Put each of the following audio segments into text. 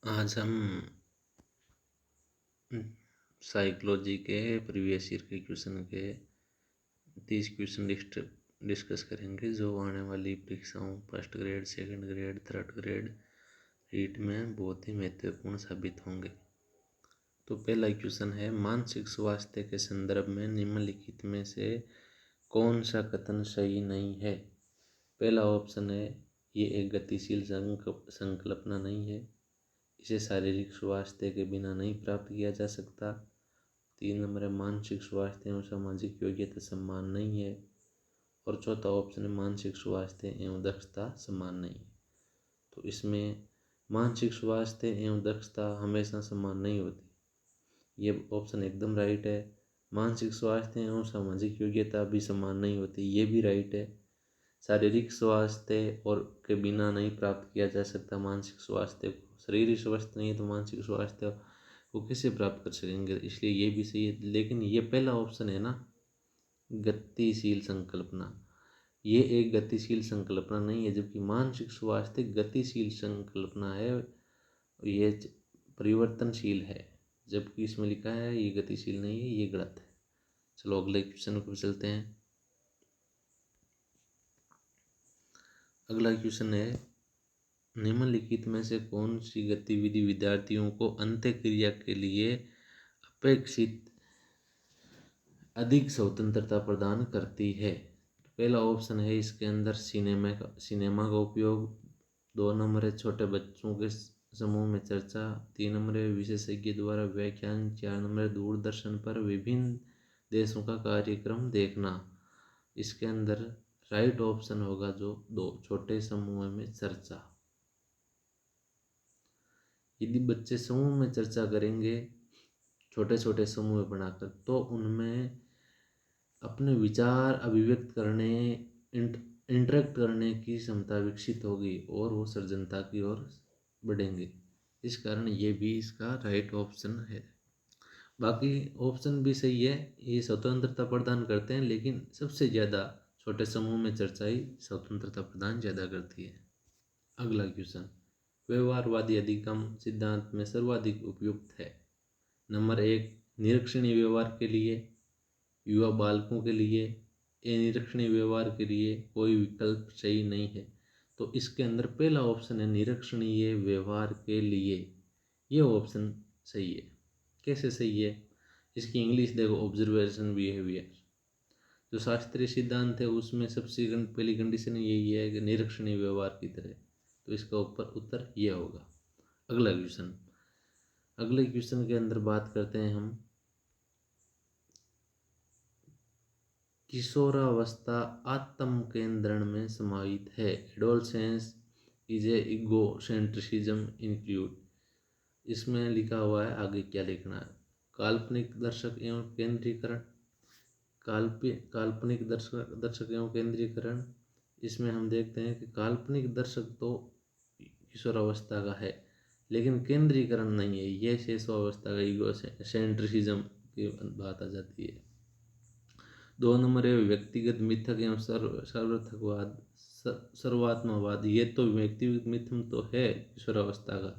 आज हम साइकोलॉजी के प्रीवियस ईयर के क्वेश्चन के 30 क्वेश्चन लिस्ट डिस्कस करेंगे जो आने वाली परीक्षाओं first grade, second grade, third grade, REET में बहुत ही महत्वपूर्ण साबित होंगे। तो पहला क्वेश्चन है, मानसिक स्वास्थ्य के संदर्भ में निम्नलिखित में से कौन सा कथन सही नहीं है। पहला ऑप्शन है, ये एक गतिशील संकल्पना नहीं है, इसे शारीरिक स्वास्थ्य के बिना नहीं प्राप्त किया जा सकता। 3 नंबर है, मानसिक स्वास्थ्य एवं सामाजिक योग्यता समान नहीं है। और चौथा ऑप्शन है, मानसिक स्वास्थ्य एवं दक्षता समान नहीं है। तो इसमें मानसिक स्वास्थ्य एवं दक्षता हमेशा समान नहीं होती, ये ऑप्शन एकदम राइट है। मानसिक स्वास्थ्य एवं सामाजिक योग्यता भी समान नहीं होती, ये भी राइट है। शारीरिक स्वास्थ्य और के बिना नहीं प्राप्त किया जा सकता मानसिक स्वास्थ्य को, शरीर ही स्वस्थ नहीं है तो मानसिक स्वास्थ्य को कैसे प्राप्त कर सकेंगे, इसलिए ये भी सही है। लेकिन ये पहला ऑप्शन है ना, गतिशील संकल्पना, ये एक गतिशील संकल्पना नहीं है, जबकि मानसिक स्वास्थ्य गतिशील संकल्पना है, ये परिवर्तनशील है, जबकि इसमें लिखा है ये गतिशील नहीं है, ये गलत है। चलो अगले क्वेश्चन को चलते हैं। अगला क्वेश्चन है, निम्नलिखित में से कौन सी गतिविधि विद्यार्थियों को अंत्यक्रिया के लिए अपेक्षित अधिक स्वतंत्रता प्रदान करती है। पहला ऑप्शन है इसके अंदर सिनेमा का उपयोग। 2 नंबर है, छोटे बच्चों के समूह में चर्चा। 3 नंबर है, विशेषज्ञ द्वारा व्याख्यान। 4 नंबर है, दूरदर्शन पर विभिन्न देशों का कार्यक्रम देखना। इसके अंदर राइट ऑप्शन होगा जो 2, छोटे समूह में चर्चा। यदि बच्चे समूह में चर्चा करेंगे छोटे छोटे समूह बनाकर, तो उनमें अपने विचार अभिव्यक्त करने, इंटरेक्ट करने की क्षमता विकसित होगी और वो सृजनता की ओर बढ़ेंगे। इस कारण ये भी इसका राइट ऑप्शन है। बाकी ऑप्शन भी सही है, ये स्वतंत्रता प्रदान करते हैं, लेकिन सबसे ज़्यादा छोटे समूह में चर्चा ही स्वतंत्रता प्रदान ज़्यादा करती है। अगला क्वेश्चन, व्यवहारवादी अधिगम सिद्धांत में सर्वाधिक उपयुक्त है। नंबर 1, निरीक्षणीय व्यवहार के लिए, युवा बालकों के लिए, अनिरीक्षणीय व्यवहार के लिए कोई विकल्प सही नहीं है। तो इसके अंदर पहला ऑप्शन है निरीक्षणीय व्यवहार के लिए, ये ऑप्शन सही है। कैसे सही है, इसकी इंग्लिश देखो, ऑब्जर्वेशन बिहेवियर। जो शास्त्रीय सिद्धांत है उसमें सबसे पहली कंडीशन यही है कि निरीक्षणीय व्यवहार की तरह, तो इसका उत्तर ये होगा। अगला क्वेश्चन, अगले क्वेश्चन के अंदर बात करते हैं हम, किशोरावस्था आत्म केंद्रण में समाहित है। Adolescence is a egocentrism include. इसमें लिखा हुआ है, आगे क्या लिखना है, काल्पनिक दर्शक एवं केंद्रीकरण, काल्पनिक दर्शक एवं केंद्रीकरण। इसमें हम देखते हैं कि काल्पनिक दर्शक तो किशोरावस्था का है, लेकिन केंद्रीकरण नहीं है, ये शेषावस्था का इगोसेंट्रिसिज्म की बात आ जाती है। 2 नंबर है, व्यक्तिगत मिथक एवं सर्वर्थकवाद, सर्वात्मवाद। ये तो व्यक्तिगत मिथक तो है किशोरावस्था का,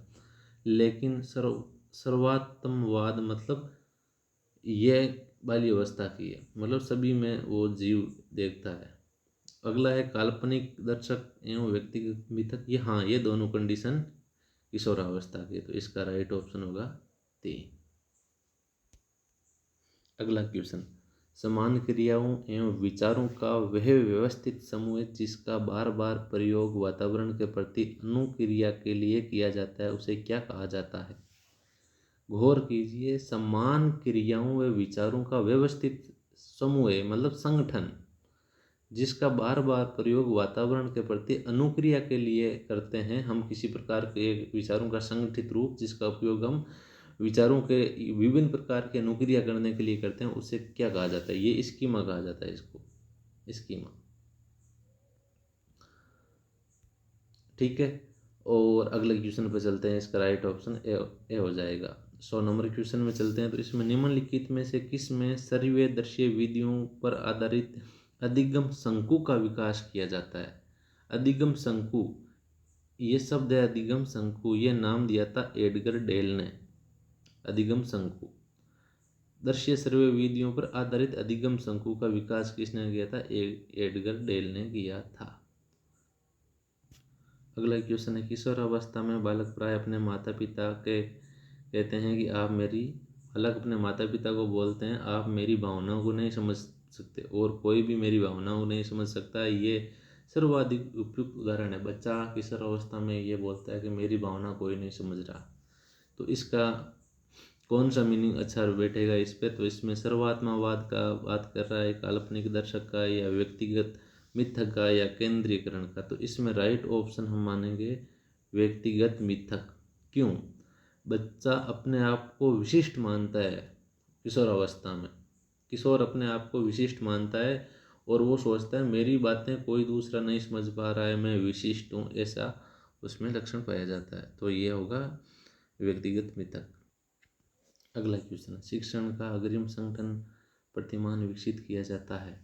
लेकिन सर्वात्मवाद मतलब ये बाल्यावस्था की है, मतलब सभी में वो जीव देखता है। अगला है काल्पनिक दर्शक एवं व्यक्तिगत मिथक, ये हाँ, ये दोनों कंडीशन किशोरावस्था की, तो इसका राइट ऑप्शन होगा 3। अगला क्वेश्चन, समान क्रियाओं एवं विचारों का वह व्यवस्थित समूह है जिसका बार बार प्रयोग वातावरण के प्रति अनुक्रिया के लिए किया जाता है, उसे क्या कहा जाता है। गौर कीजिए, समान क्रियाओं व विचारों का व्यवस्थित समूह है, मतलब संगठन, जिसका बार बार प्रयोग वातावरण के प्रति अनुक्रिया के लिए करते हैं। हम किसी प्रकार के विचारों का संगठित रूप जिसका उपयोग हम विचारों के विभिन्न प्रकार के अनुक्रिया करने के लिए करते हैं, उसे क्या कहा जाता है, ये स्कीमा कहा जाता है, इसको स्कीमा। ठीक है, और अगले क्वेश्चन पर चलते हैं, इसका राइट ऑप्शन ए हो जाएगा। 100 नंबर क्वेश्चन में चलते हैं। तो इसमें निम्नलिखित में से किस में सर्वदर्शीय विधियों पर आधारित अधिगम शंकु का विकास किया जाता है। अधिगम शंकु ये शब्द है अधिगम शंकु, ये नाम दिया था एडगर डेल ने। अधिगम शंकु, दृश्य सर्वे विधियों पर आधारित अधिगम शंकु का विकास किसने किया था? एडगर डेल ने किया था। अगला क्वेश्चन है, किशोर अवस्था में बालक प्राय अपने माता पिता के कहते हैं कि आप मेरी, बालक अपने माता पिता को बोलते हैं आप मेरी भावनाओं को नहीं समझ सकते और कोई भी मेरी भावनाओं को नहीं समझ सकता। ये सर्वाधिक उपयुक्त उदाहरण है। बच्चा किशोर अवस्था में ये बोलता है कि मेरी भावना कोई नहीं समझ रहा। तो इसका कौन सा मीनिंग अच्छा बैठेगा इस पे? तो इसमें सर्वात्मवाद का बात कर रहा है, काल्पनिक दर्शक का, या व्यक्तिगत मिथक का, या केंद्रीकरण का। तो इसमें राइट ऑप्शन हम मानेंगे व्यक्तिगत मिथक। क्यों? बच्चा अपने आप को विशिष्ट मानता है किशोर अवस्था में। किशोर अपने आप को विशिष्ट मानता है और वो सोचता है मेरी बातें कोई दूसरा नहीं समझ पा रहा है, मैं विशिष्ट हूँ, ऐसा उसमें लक्षण पाया जाता है। तो ये होगा व्यक्तिगत मिथक। अगला क्वेश्चन, शिक्षण का अग्रिम संगठन प्रतिमान विकसित किया जाता है।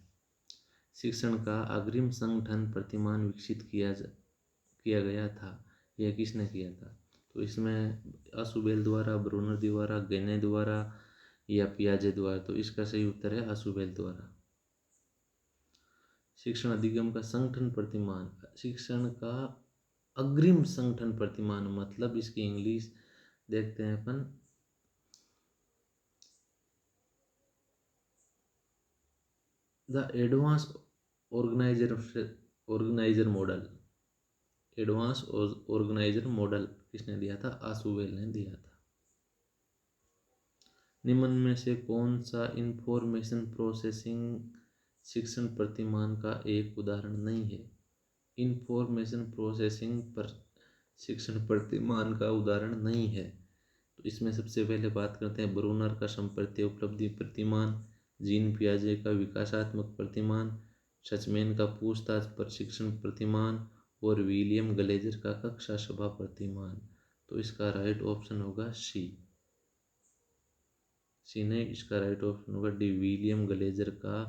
शिक्षण का अग्रिम संगठन प्रतिमान विकसित किया गया था, यह किसने किया था? तो इसमें आशुबेल द्वारा, ब्रूनर द्वारा, गेने द्वारा, या पियाजे द्वारा। तो इसका सही उत्तर है आशुबेल द्वारा। शिक्षण अधिगम का संगठन प्रतिमान, शिक्षण का अग्रिम संगठन प्रतिमान मतलब इसकी इंग्लिश देखते हैं अपन। The advance organiser model, advance organiser model किसने दिया था? आशुबेल ने दिया था। निम्न में से कौन सा इंफॉर्मेशन प्रोसेसिंग शिक्षण प्रतिमान का एक उदाहरण नहीं है? इंफॉर्मेशन प्रोसेसिंग पर शिक्षण प्रतिमान का उदाहरण नहीं है। तो इसमें सबसे पहले बात करते हैं ब्रूनर का संप्रत्य उपलब्धि प्रतिमान, जीन पियाजे का विकासात्मक प्रतिमान, सचमैन का पूछताछ पर शिक्षण प्रतिमान, और विलियम गलेजर का कक्षा सभा प्रतिमान। तो इसका राइट ऑप्शन होगा सी नहीं, इसका राइट ऑप्शन होगा डी, विलियम गलेजर का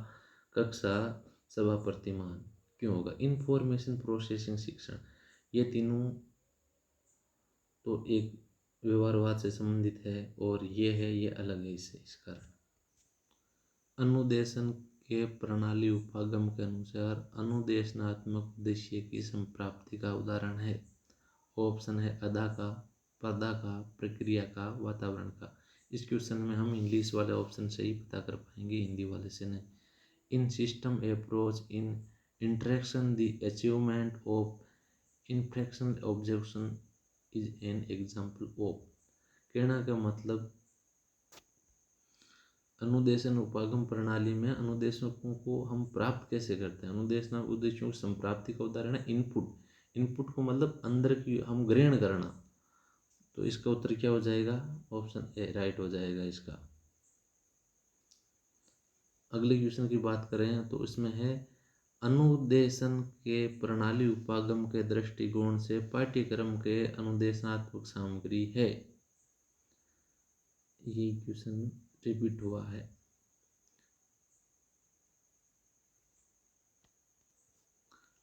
कक्षा सभा प्रतिमान। क्यों होगा? इंफॉर्मेशन प्रोसेसिंग शिक्षण, ये तीनों तो एक व्यवहारवाद से संबंधित है और ये है, ये अलग है इससे। इस कारण अनुदेशन के प्रणाली उपागम के अनुसार अनुदेशनात्मक उद्देश्य की संप्राप्ति का उदाहरण है। ऑप्शन है अदा का, पदा का, प्रक्रिया का, वातावरण का। इस क्वेश्चन में हम इंग्लिश वाले ऑप्शन से ही पता कर पाएंगे, हिंदी वाले से नहीं। In system approach in interaction the achievement of inflection objection is an example of. कहना का मतलब अनुदेशन उपागम प्रणाली में अनुदेशकों को हम प्राप्त कैसे करते हैं? अनुदेशन उद्देश्यों की संप्राप्ति का उदाहरण है इनपुट। इनपुट को मतलब अंदर की हम ग्रहण करना। तो इसका उत्तर क्या हो जाएगा? ऑप्शन ए राइट हो जाएगा इसका। अगले क्वेश्चन की बात करें तो इसमें है अनुदेशन के प्रणाली उपागम के दृष्टिकोण से पाठ्यक्रम के अनुदेशनात्मक सामग्री है। ये क्वेश्चन रिपीट हुआ है।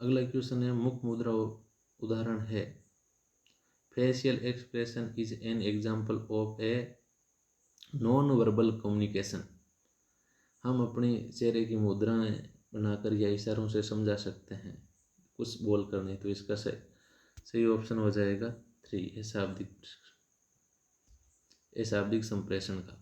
अगला क्वेश्चन है मुख मुद्रा उदाहरण है। Facial expression is an example of a non verbal communication. हम अपने चेहरे की मुद्राएं बनाकर या इशारों से समझा सकते हैं, कुछ बोल कर नहीं। तो इसका सही ऑप्शन हो जाएगा 3, शाब्दिक संप्रेषण का।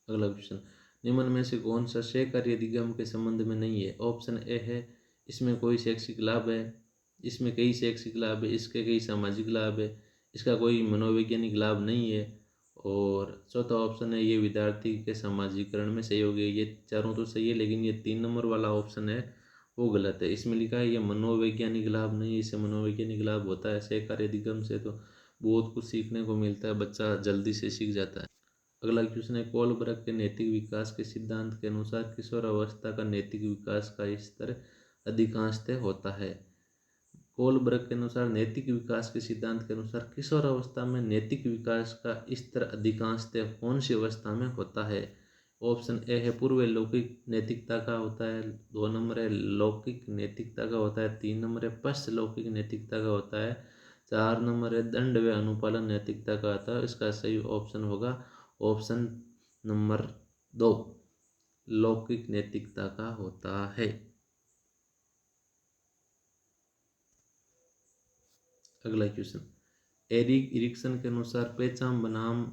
अगला क्वेश्चन, निम्न में से कौन सा सहकार्य अधिगम के संबंध में नहीं है? ऑप्शन ए है इसमें कोई शैक्षिक लाभ है, इसमें कई शैक्षिक लाभ है, इसके कई सामाजिक लाभ है, इसका कोई मनोवैज्ञानिक लाभ नहीं है, और चौथा ऑप्शन है ये विद्यार्थी के सामाजिकरण में सहयोगी है। ये चारों तो सही है, लेकिन ये 3 नंबर वाला ऑप्शन है वो गलत है। इसमें लिखा है ये मनोवैज्ञानिक लाभ नहीं, इससे मनोवैज्ञानिक लाभ होता है सहकार्य अधिगम से तो बहुत कुछ सीखने को मिलता है, बच्चा जल्दी से सीख जाता है। अगला क्वेश्चन है कोलब्रग के नैतिक विकास के सिद्धांत के अनुसार किशोर अवस्था का नैतिक विकास का स्तर अधिकांशतः होता है। कोलब्रग के अनुसार नैतिक विकास के सिद्धांत के अनुसार किशोर अवस्था में नैतिक विकास का स्तर अधिकांशतः कौन सी अवस्था में होता है? ऑप्शन ए है पूर्व लौकिक नैतिकता का होता है, 2 नंबर है लौकिक नैतिकता का होता है, 3 नंबर है पश्च लौकिक नैतिकता का होता है, 4 नंबर है दंड व अनुपालन नैतिकता का आता है। इसका सही ऑप्शन होगा ऑप्शन नंबर 2, लौकिक नैतिकता का होता है। अगला क्वेश्चन, एरिक इरिक्सन के अनुसार पहचान बनाम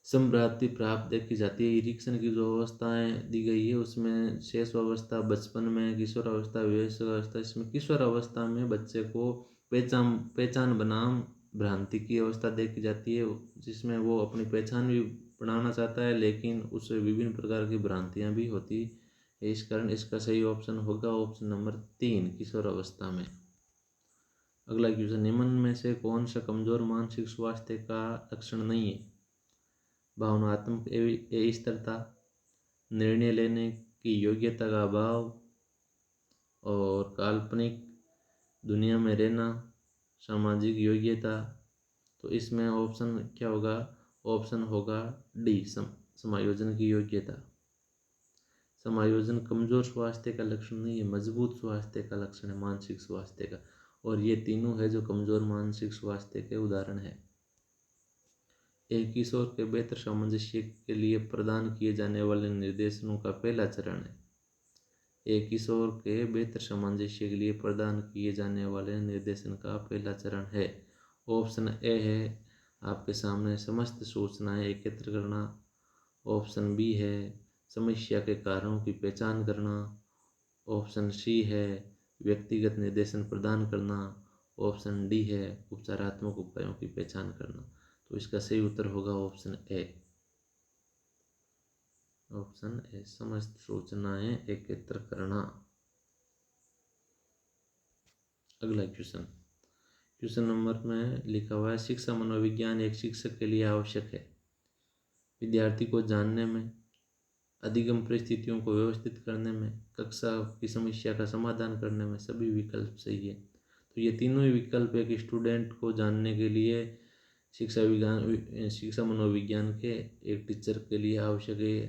संभ्रांति प्राप्त देखी जाती है। इरिक्सन की जो अवस्थाएं दी गई है उसमें शेष अवस्था बचपन में, किशोर अवस्था, विवेक अवस्था। इसमें किशोर अवस्था में बच्चे को पहचान बनाम भ्रांति की अवस्था देखी जाती है, जिसमें वो अपनी पहचान भी बनाना चाहता है लेकिन उसे विभिन्न प्रकार की भ्रांतियां भी होती है। इस कारण इसका सही ऑप्शन होगा ऑप्शन नंबर 3, किशोर अवस्था में। अगला क्वेश्चन, निम्न में से कौन सा कमजोर मानसिक स्वास्थ्य का लक्षण नहीं है? भावनात्मक अस्थिरता, निर्णय लेने की योग्यता का अभाव, और काल्पनिक दुनिया में रहना, सामाजिक योग्यता। तो इसमें ऑप्शन क्या होगा? ऑप्शन होगा डी, समायोजन की योग्यता। समायोजन कमजोर स्वास्थ्य का लक्षण नहीं है, मजबूत स्वास्थ्य का लक्षण है, मानसिक स्वास्थ्य का। और ये तीनों है जो कमजोर मानसिक स्वास्थ्य के उदाहरण है। एक किशोर के बेहतर सामंजस्य के लिए प्रदान किए जाने वाले निर्देशों का पहला चरण है। एक किशोर के बेहतर सामंजस्य के लिए प्रदान किए जाने वाले निर्देशन का पहला चरण है। ऑप्शन ए है आपके सामने समस्त सूचनाएं एकत्र करना। ऑप्शन बी है समस्या के कारणों की पहचान करना। ऑप्शन सी है व्यक्तिगत निर्देशन प्रदान करना। ऑप्शन डी है उपचारात्मक उपायों की पहचान करना। तो इसका सही उत्तर होगा ऑप्शन ए। ऑप्शन ए, समस्त सूचनाएं एकत्र करना। अगला क्वेश्चन, क्वेश्चन नंबर में लिखा हुआ है, शिक्षा मनोविज्ञान एक शिक्षक के लिए आवश्यक है। विद्यार्थी को जानने में, अधिगम परिस्थितियों को व्यवस्थित करने में, कक्षा की समस्या का समाधान करने में सभी विकल्प सही है। तो ये तीनों ही विकल्प एक स्टूडेंट को जानने के लिए शिक्षा मनोविज्ञान के एक टीचर के लिए आवश्यक है।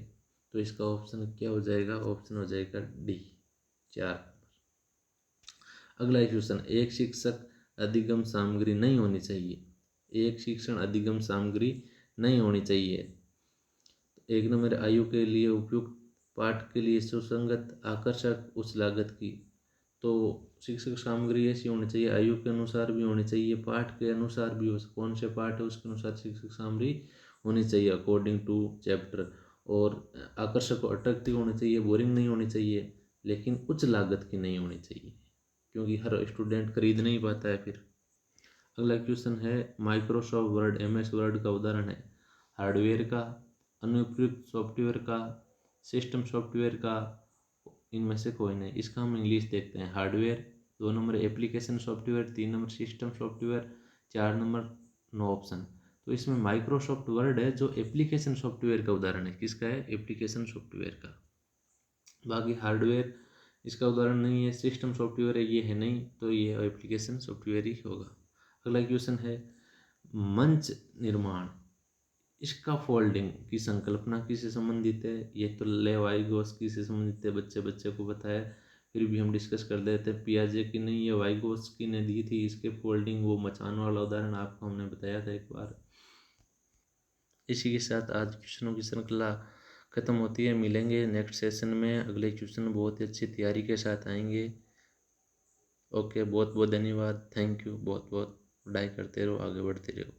तो इसका ऑप्शन क्या हो जाएगा? ऑप्शन हो जाएगा डी, 4। अगला क्वेश्चन, एक शिक्षक अधिगम सामग्री नहीं होनी चाहिए। एक शिक्षण अधिगम सामग्री नहीं होनी चाहिए। एक नंबर आयु के लिए उपयुक्त, पाठ के लिए सुसंगत, आकर्षक, उच्च लागत की। तो शिक्षक सामग्री ऐसी होनी चाहिए, आयु के अनुसार भी होनी चाहिए, पाठ के अनुसार भी, कौन से पाठ है उसके अनुसार शिक्षक सामग्री होनी चाहिए अकॉर्डिंग टू चैप्टर। और आकर्षक और अट्रैक्टिव होनी चाहिए, बोरिंग नहीं होनी चाहिए, लेकिन उच्च लागत की नहीं होनी चाहिए क्योंकि हर स्टूडेंट खरीद नहीं पाता है फिर। अगला क्वेश्चन है, माइक्रोसॉफ्ट वर्ड MS वर्ड का उदाहरण है। हार्डवेयर का, अनुप्रयुक्त सॉफ्टवेयर का, सिस्टम सॉफ्टवेयर का, इनमें से कोई नहीं। इसका हम इंग्लिश देखते हैं। Hardware, 2 number application software, 3 number system software, 4 number no option. तो इसमें माइक्रोसॉफ्ट वर्ड है जो एप्लीकेशन सॉफ्टवेयर का उदाहरण है। किसका है? एप्लीकेशन सॉफ्टवेयर का। बाकी हार्डवेयर इसका उदाहरण नहीं है, सिस्टम सॉफ्टवेयर है, ये है नहीं, तो ये एप्लीकेशन सॉफ्टवेयर ही होगा। अगला क्वेश्चन है, मंच निर्माण, इसका फोल्डिंग की संकल्पना किससे संबंधित है? ये तो लेवाइगोस्की से संबंधित है, बच्चे को बताया, फिर भी हम डिस्कस कर देते हैं। पियाजे की नहीं, ये वाइगोस्की ने दी थी इसके फोल्डिंग, वो मचान वाला उदाहरण आपको हमने बताया था एक बार। इसी के साथ आज क्वेश्चनों की श्रृंखला खत्म होती है। मिलेंगे नेक्स्ट सेशन में, अगले क्वेश्चन बहुत ही अच्छी तैयारी के साथ आएंगे। ओके, बहुत बहुत धन्यवाद, थैंक यू, बहुत बहुत पढ़ाई करते रहो, आगे बढ़ते रहो।